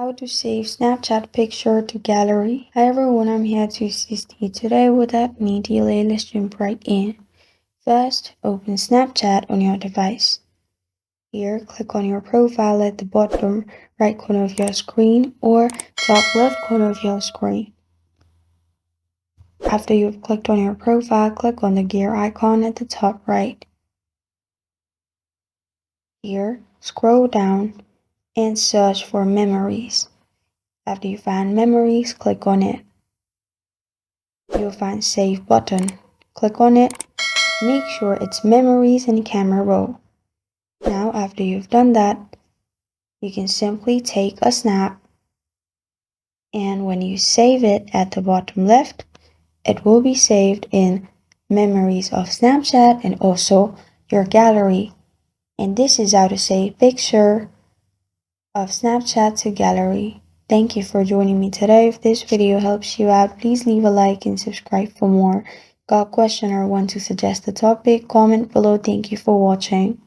How to save Snapchat picture to gallery. Hi everyone, I'm here to assist you today. Without any delay, let's jump right in. First, open Snapchat on your device. Here, click on your profile at the bottom right corner of your screen or top left corner of your screen. After you've clicked on your profile, click on the gear icon at the top right. Here, scroll down and search for memories. After you find memories, click on it. You'll find Save button. Click on it. Make sure it's Memories and Camera Roll. Now, after you've done that, you can simply take a snap, and when you save it at the bottom left, it will be saved in Memories of Snapchat and also your gallery. And this is how to save picture of Snapchat to gallery. Thank you for joining me today. If this video helps you out, please leave a like and subscribe for more. Got a question or want to suggest a topic? Comment below. Thank you for watching.